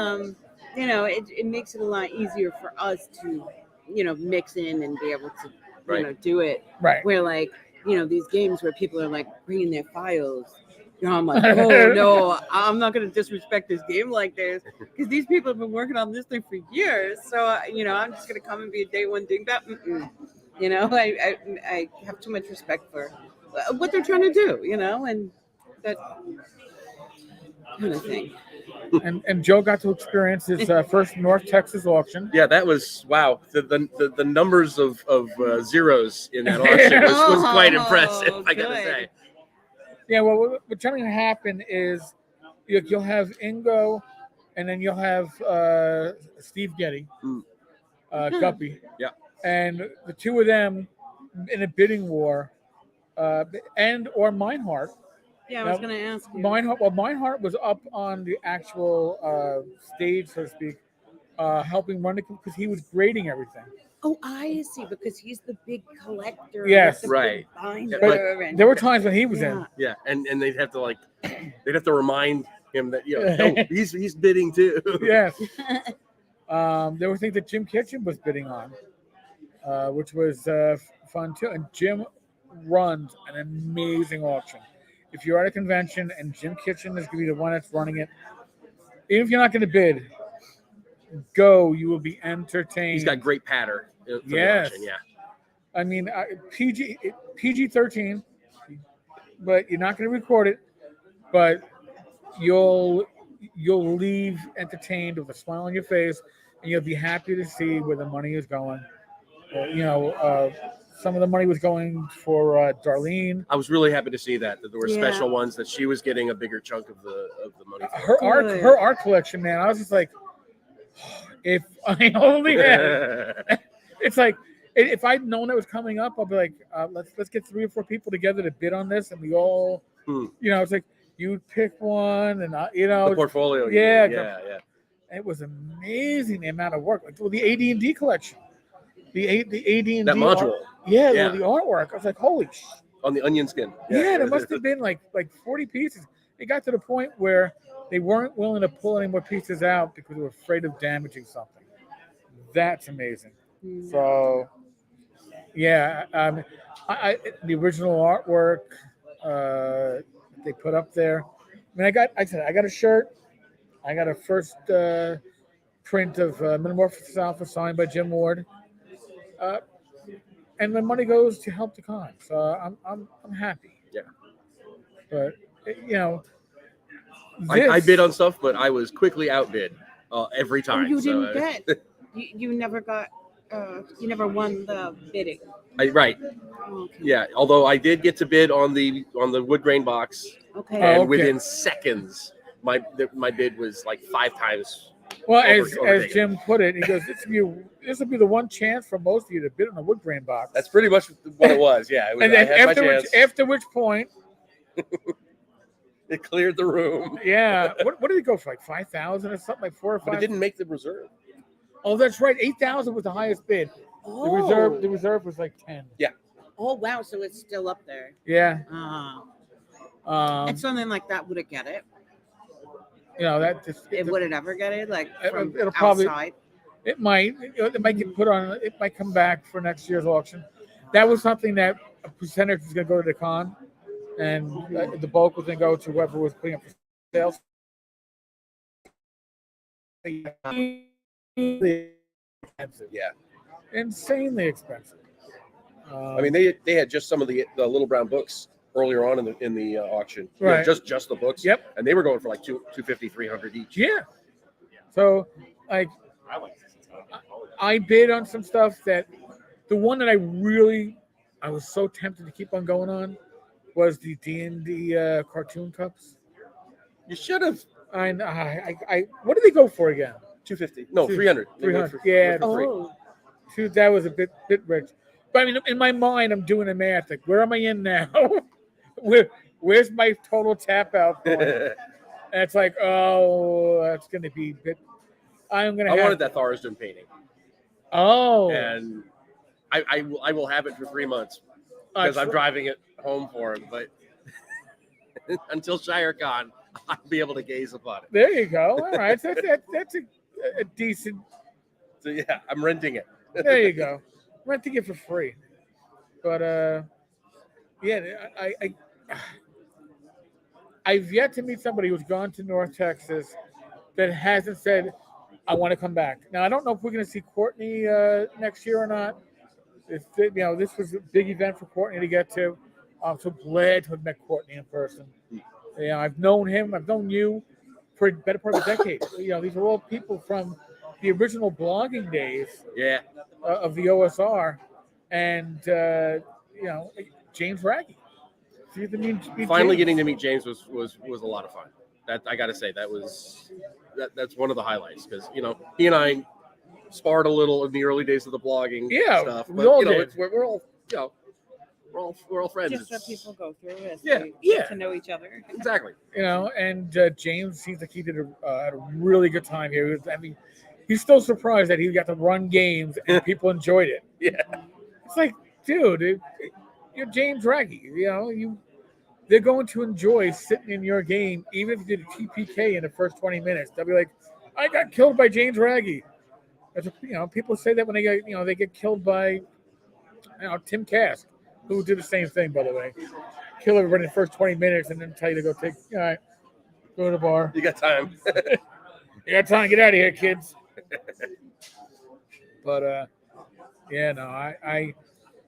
it makes it a lot easier for us to mix in and be able to do it. Right. Where like these games where people are like bringing their files, I'm like, oh no, I'm not going to disrespect this game like this because these people have been working on this thing for years. So I'm just going to come and be a day one dingbat. I have too much respect for what they're trying to do, and that kind of thing. And Joe got to experience his first North Texas auction. Yeah, that was wow. The numbers of zeros in that auction was quite impressive. I gotta say. Yeah, well, what's going to happen is you'll have Ingo, and then you'll have Steve Getty, Guppy. Yeah. And the two of them in a bidding war, or Meinhardt. Yeah, I was going to ask you. Meinhardt was up on the actual stage, so to speak, helping run it because he was grading everything. Oh, I see, because he's the big collector. Yes, the right. Big binder But there were times when he was in. Yeah, and they'd have to remind him that no, he's bidding too. Yes. There were things that Jim Kitchen was bidding on, which was fun too. And Jim runs an amazing auction. If you're at a convention and Jim Kitchen is going to be the one that's running it, even if you're not going to bid, go. You will be entertained. He's got great patter. Yes. Auction, yeah. I mean, PG-13, but you're not going to record it. But you'll leave entertained with a smile on your face, and you'll be happy to see where the money is going. Some of the money was going for Darlene. I was really happy to see that there were special ones that she was getting a bigger chunk of the money. Her art collection, man. I was just like, if I only had. It's like if I'd known it was coming up, I'll be like, let's get 3 or 4 people together to bid on this, and we all, it's like you'd pick one, and the portfolio. Yeah. It was amazing the amount of work. Like, well, the AD&D collection, the AD&D that module. the artwork. I was like, holy On the onion skin. Yeah, there must have been like 40 pieces. It got to the point where they weren't willing to pull any more pieces out because they were afraid of damaging something. That's amazing. So, yeah, the original artwork they put up there. I mean, I got a shirt. I got a first print of Metamorphosis Alpha signed by Jim Ward, and the money goes to help the con. So I'm happy. Yeah. But I bid on stuff, but I was quickly outbid every time. You didn't get. You never got. You never won the bidding. Right. Okay. Yeah. Although I did get to bid on the wood grain box, Okay. and within seconds, my bid was like 5 times. Well, as Jim put it, he goes, "This will be the one chance for most of you to bid on a wood grain box." That's pretty much what it was. Yeah. It was, and then after which point, it cleared the room. Yeah. What did it go for? Like 5,000 or something, like 4 or 5. But it didn't make the reserve. Oh, that's right. 8,000 was the highest bid. Oh. The reserve was like 10. Yeah. Oh wow! So it's still up there. Yeah. And something like that, would it get it? That just Would it ever get it? Like from it'll probably. outside? It might. It might get put on. It might come back for next year's auction. That was something that a percentage was going to go to the con, and the bulk was going to go to whoever was putting up for sales. Expensive. Yeah. Insanely expensive. I mean, they had just some of the little brown books earlier on in the auction. Right. Just the books. Yep. And they were going for like 250, 300 each. Yeah. So, like, I bid on some stuff that the one that I was so tempted to keep on going on was the D&D cartoon cups. You should have. I what did they go for again? 250. No, 300. 300. Yeah. Oh. Dude, that was a bit rich. But I mean, in my mind, I'm doing the math. Like, where am I in now? Where's my total tap out point? And it's like, oh, that's going to be a bit. I wanted that Tharsden painting. Oh. And I will have it for 3 months because I'm driving it home for him. But until ShireCon, I'll be able to gaze upon it. There you go. All right. So that's a decent. So, yeah, I'm renting it. There you go. Renting it for free. But, yeah, I've yet to meet somebody who's gone to North Texas that hasn't said, I want to come back. Now, I don't know if we're going to see Courtney next year or not. This was a big event for Courtney to get to. I'm so glad to have met Courtney in person. I've known him. I've known you for a better part of a decade. These are all people from the original blogging days of the OSR. And, James Raggy. Finally getting to meet James was a lot of fun. That I got to say, that's one of the highlights because, he and I sparred a little in the early days of the blogging stuff. We all did. We're all, we're all friends. Just what people go through as they get to know each other. Exactly. And James seems like he had a really good time here. He's still surprised that he got to run games and people enjoyed it. Yeah. It's like, dude, you're James Raggy. They're going to enjoy sitting in your game, even if you did a TPK in the first 20 minutes. They'll be like, I got killed by James Raggy. People say that when they get killed by, Tim Kask, who did the same thing, by the way. Kill everybody in the first 20 minutes and then tell you to go all right, go to the bar. You got time. You got time. Get out of here, kids. But,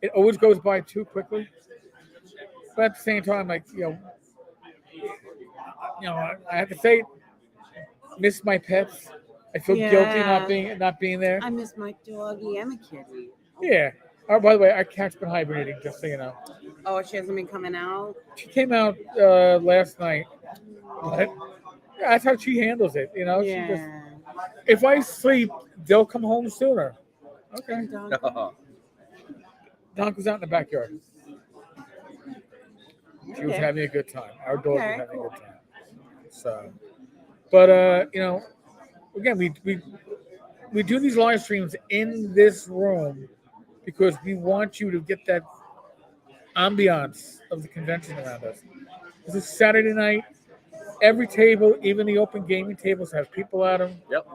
it always goes by too quickly. But at the same time, I have to say, miss my pets. I feel guilty not being there. I miss my doggy and the kitty. Yeah. Oh, by the way, our cat's been hibernating, just so you know. Oh, she hasn't been coming out? She came out last night. But that's how she handles it, Yeah. She just, if I sleep, they'll come home sooner. Okay. Donk was out in the backyard. She was having a good time. Our dog was having a good time. So, but again, we do these live streams in this room because we want you to get that ambiance of the convention around us. This is Saturday night. Every table, even the open gaming tables, have people at them. Yep.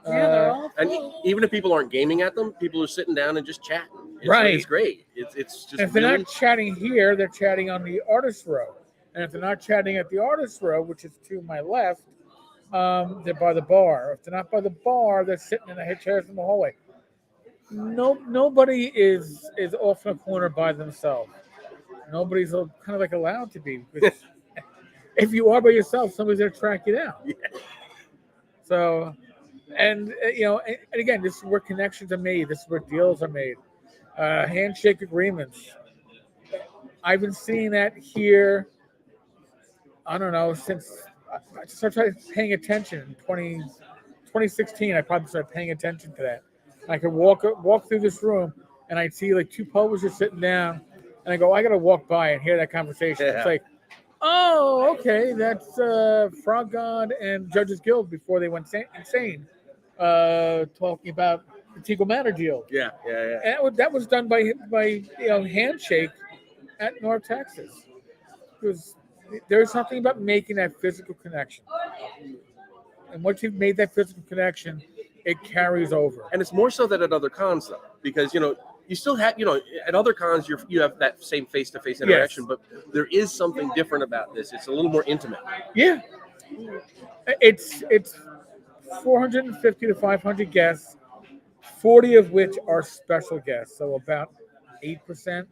Yeah, they're Uh, all And full. even if people aren't gaming at them, people are sitting down and just chatting. Right. It's great. It's just if they're really not chatting here, they're chatting on the artist row. And if they're not chatting at the artist row, which is to my left, they're by the bar. If they're not by the bar, they're sitting in the chairs in the hallway. Nobody is off in a corner by themselves. Nobody's kind of like allowed to be. Because if you are by yourself, somebody's going to track you down. Yeah. So, and again, this is where connections are made. This is where deals are made. Handshake agreements. I've been seeing that here. I don't know since I started paying attention in 2016. I probably started paying attention to that. I could walk through this room and I'd see like two publishers sitting down, and I go, I got to walk by and hear that conversation. Yeah. It's like, oh, okay, that's Frog God and Judges Guild before they went insane, talking about the Teagle Manor deal. yeah. And that was done by handshake at North Texas. Because there's something about making that physical connection, and once you've made that physical connection, it carries over. And it's more so that at other cons though, because you still have at other cons you have that same face-to-face interaction, but there is something different about this. It's a little more intimate. Yeah, it's 450 to 500 guests, 40 of which are special guests, so about 8%.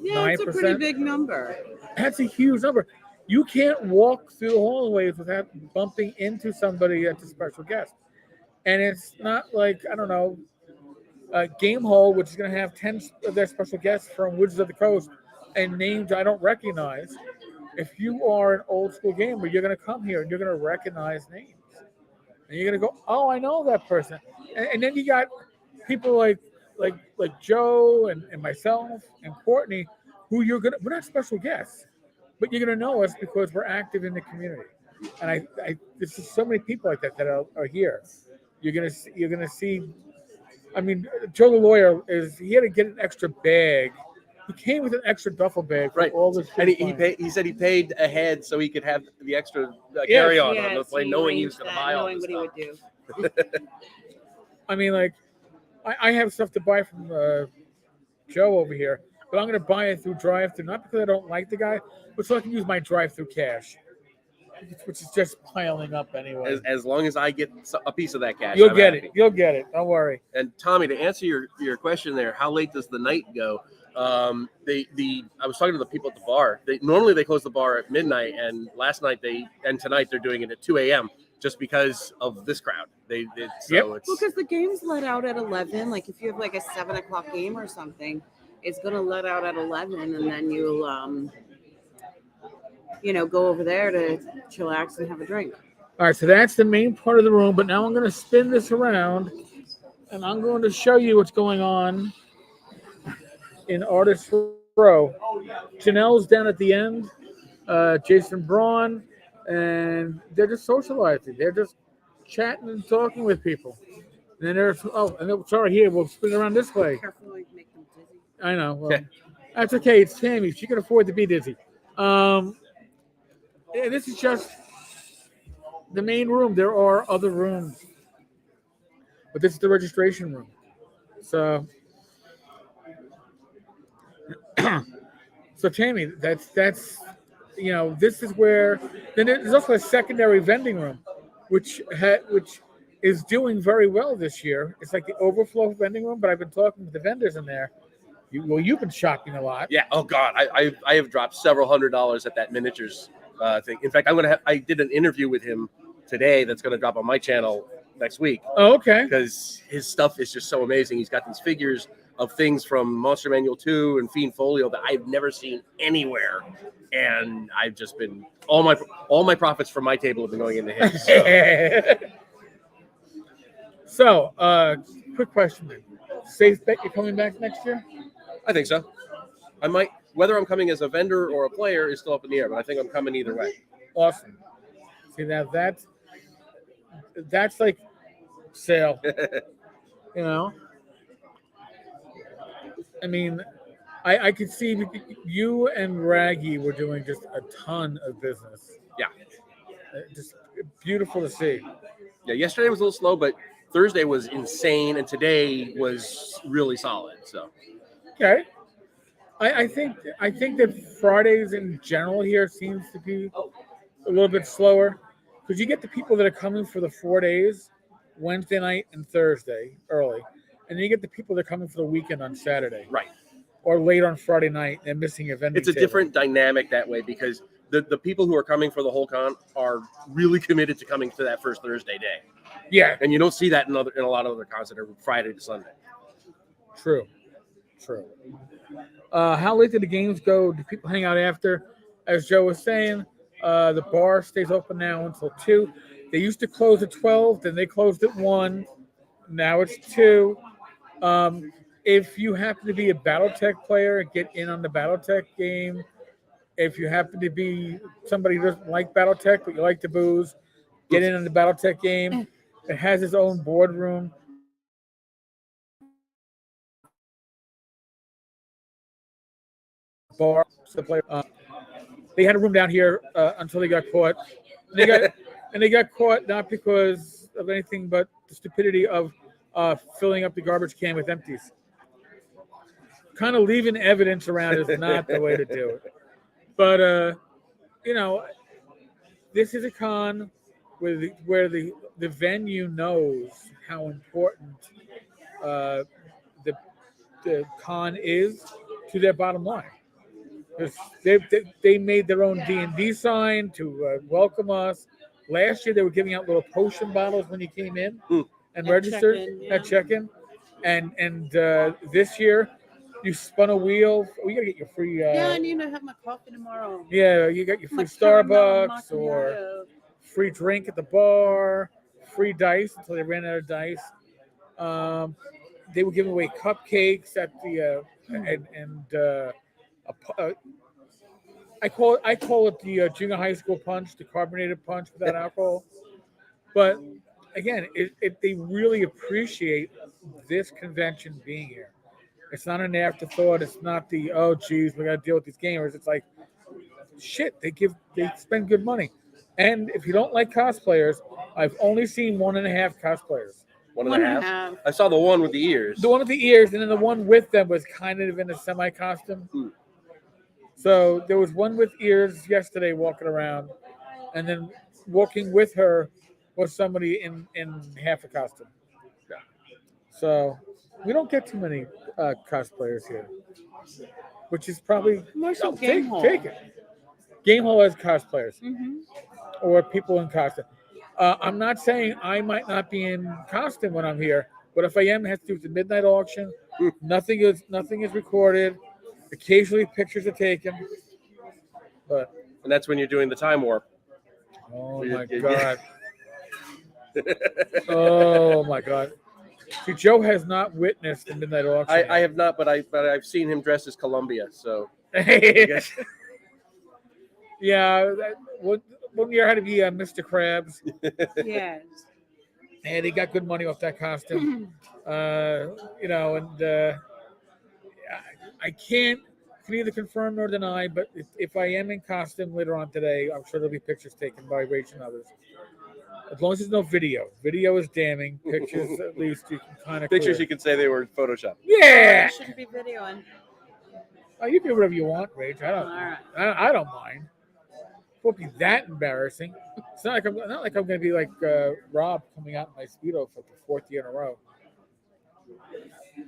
Yeah, it's a pretty 9%. big number. That's a huge number. You can't walk through the hallways without bumping into somebody that's a special guest. And it's not like, I don't know, Game Hall, which is going to have 10 of their special guests from Wizards of the Coast and names I don't recognize. If you are an old school gamer, you're going to come here and you're going to recognize names. And you're going to go, oh, I know that person. And then you got people like Joe and myself and Courtney, who we're not special guests, but you're going to know us because we're active in the community. And there's just so many people like that are here. You're gonna see. I mean, Joe the lawyer he had to get an extra bag. He came with an extra duffel bag for Right. all this. And he said he paid ahead so he could have the extra carry-on on the plane, knowing he was going to buy all this knowing stuff. what he would do. I mean, like, I have stuff to buy from Joe over here, but I'm going to buy it through drive-through, not because I don't like the guy, but so I can use my drive-through cash, which is just piling up anyway. As long as I get a piece of that cash, You'll I'm get happy. it. You'll get it. Don't worry. And Tommy, to answer your question there, how late does the night go? I was talking to the people at the bar. Normally they close the bar at midnight, and tonight they're doing it at 2 a.m. just because of this crowd. Because the game's let out at 11. Like if you have like a 7 o'clock game or something, it's gonna let out at 11, and then you'll go over there to chillax and have a drink. All right, so that's the main part of the room, but now I'm going to spin this around, and I'm going to show you what's going on in Artist Row. Janelle's down at the end, Jason Braun, and they're just socializing. They're just chatting and talking with people. And then there's, sorry, here, we'll spin around this way. Careful, you make them dizzy. I know. Well, that's okay. It's Tammy. She can afford to be dizzy. This is just the main room. There are other rooms, but this is the registration room. So, Tammy, that's this is where. Then there's also a secondary vending room, which is doing very well this year. It's like the overflow vending room, but I've been talking with the vendors in there. You've been shopping a lot. Yeah. Oh God, I have dropped several $100s at that miniatures thing. In fact, I did an interview with him today that's going to drop on my channel next week. Oh, okay. Because his stuff is just so amazing. He's got these figures of things from Monster Manual 2 and Fiend Folio that I've never seen anywhere, and I've just been all my profits from my table have been going into his. So, quick question then. Safe bet you're coming back next year? I think so. I might. Whether I'm coming as a vendor or a player is still up in the air, but I think I'm coming either way. Awesome. See, now that's like sale. I mean, I could see you and Raggy were doing just a ton of business. Yeah. Just beautiful to see. Yeah, yesterday was a little slow, but Thursday was insane, and today was really solid. So Okay. I think that Fridays in general here seems to be a little bit slower because you get the people that are coming for the 4 days, Wednesday night and Thursday early, and then you get the people that are coming for the weekend on Saturday right, or late on Friday night and missing a vending it's a table. different dynamic that way because the people who are coming for the whole con are really committed to coming to that first Thursday day, Yeah, and you don't see that in a lot of other cons that are Friday to Sunday. true. How late did the games go? Do people hang out after? As Joe was saying, the bar stays open now until 2. They used to close at 12, then they closed at 1. Now it's 2. If you happen to be a Battletech player, get in on the Battletech game. If you happen to be somebody who doesn't like Battletech but you like to booze, get in on the Battletech game. It has its own boardroom. Bar to play. They had a room down here until they got caught. And they got caught not because of anything but the stupidity of filling up the garbage can with empties. Kind of leaving evidence around is not the way to do it. But you know, this is a con where the venue knows how important uh, the the con is to their bottom line. 'Cause they made their own D&D sign to welcome us. Last year they were giving out little potion bottles when you came in and At registered check-in, yeah. at check-in, and this year you spun a wheel. We gotta get your free. Yeah, I need to have my coffee tomorrow. Yeah, you got your free My caramel Starbucks or macchiato. free drink at the bar, free dice until they ran out of dice. Um, they were giving away cupcakes at the I call it the junior high school punch, the carbonated punch without alcohol. But again, they really appreciate this convention being here. It's not an afterthought. It's not the oh geez, we got to deal with these gamers. It's like shit. They spend good money. And if you don't like cosplayers, I've only seen 1.5 cosplayers. One and a half. I saw the one with the ears. The one with the ears, and then the one with them was kind of in a semi costume. So there was one with ears yesterday walking around, and then walking with her was somebody in half a costume. Yeah. So we don't get too many cosplayers here, which is probably More so no, Game Hall. take it. Game Hall has cosplayers Mm-hmm. or people in costume. I'm not saying I might not be in costume when I'm here, but if I am, it has to do with the midnight auction. Nothing is recorded. Occasionally, pictures are taken. But And that's when you're doing the time warp. oh my god! Oh my god! See, Joe has not witnessed the midnight auction. I have not, but I've seen him dressed as Columbia. So Yeah, one year I had to be Mr. Krabs, Yes. and he got good money off that costume. And I can't can neither confirm nor deny, but if I am in costume later on today, I'm sure there'll be pictures taken by Rach and others. As long as there's no video. Video is damning. Pictures, at least, you can kind of pictures you can say they were Photoshopped. Yeah. I shouldn't be videoing. Oh, you can do whatever you want, Rach. All right. I don't mind. It won't be that embarrassing. It's not like I'm going to be like Rob coming out in my Speedo for the 4th year in a row.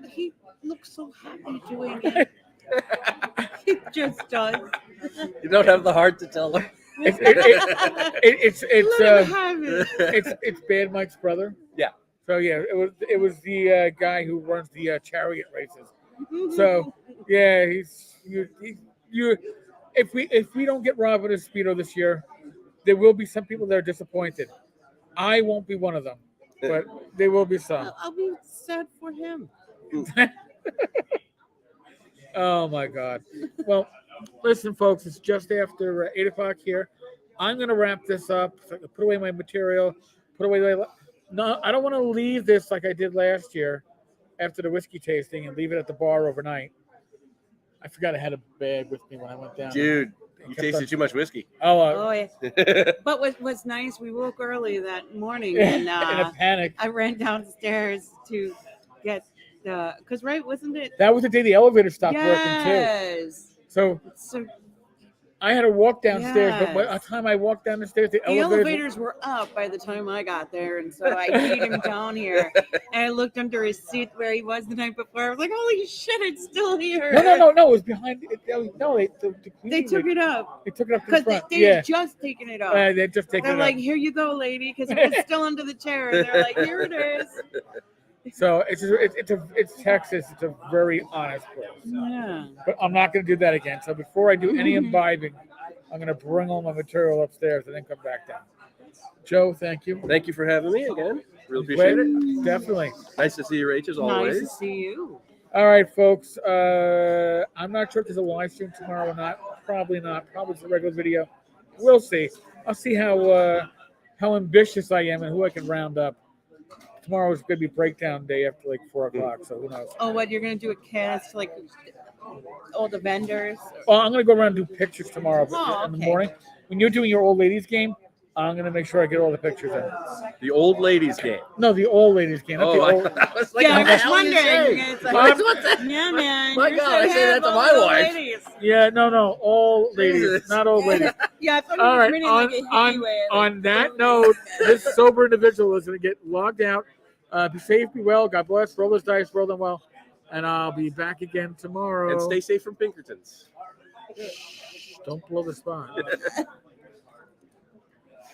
He looks so happy doing it. He just does. You don't have the heart to tell them. It's Let him have it. it's Bad Mike's brother. Yeah. So yeah, it was the guy who runs the chariot races. So yeah, you. If we don't get Rob in a Speedo this year, there will be some people that are disappointed. I won't be one of them, but there will be some. I'll be sad for him. Oh my God. Well, listen, folks, it's just after 8:00 here. I'm gonna wrap this up. So I can put away my material. Put away my. No, I don't want to leave this like I did last year, after the whiskey tasting, and leave it at the bar overnight. I forgot I had a bag with me when I went down. Dude, It you kept tasted on- too much whiskey. Oh, Oh yeah. But what was nice, we woke early that morning and in a panic. I ran downstairs to get the because wasn't it? That was the day the elevator stopped working too. Yes. So So I had to walk downstairs, but by the Yes. time I walked down the stairs, the the elevators. elevators were up by the time I got there, and so I beat him down here. And I looked under his seat where he was the night before. I was like, "Holy shit, it's still here!" No. It was behind. No, They took it up They took it up to the because front. they Yeah, had just taken it up. they just taken They're it like, up. "Here you go, lady," because it was still under the chair. And they're like, "Here it is." So it's Texas. It's a very honest place. Yeah. But I'm not going to do that again. So before I do any imbibing, I'm going to bring all my material upstairs and then come back down. Joe, thank you. Thank you for having me again. Really appreciate it. Definitely. Nice to see you, Rach, as Nice always. to see you. All right, folks. I'm not sure if there's a live stream tomorrow or not. Probably not. Probably it's a regular video. We'll see. I'll see how ambitious I am and who I can round up. Tomorrow is going to be breakdown day after like 4 o'clock. So who knows? Oh, what you're gonna do a cast like all the vendors? Well, I'm going to go around and do pictures tomorrow Oh, in the okay. morning. When you're doing your old ladies game, I'm going to make sure I get all the pictures in. The old ladies game. No, the old ladies game. Not Oh, the old. I was like, Yeah, I what the was hell are you saying? wondering. It's like, What's that? yeah, man. My you're God, so I say that to handful my of old wife. ladies. Yeah, no, all ladies, Jesus. not old ladies. Yeah, I thought All you right, were meaning like a hippie way. on that note, this sober individual is going to get logged out. Be safe, be well. God bless. Roll those dice, roll them well. And I'll be back again tomorrow. And stay safe from Pinkertons. Don't blow the spot.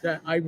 Yeah, I will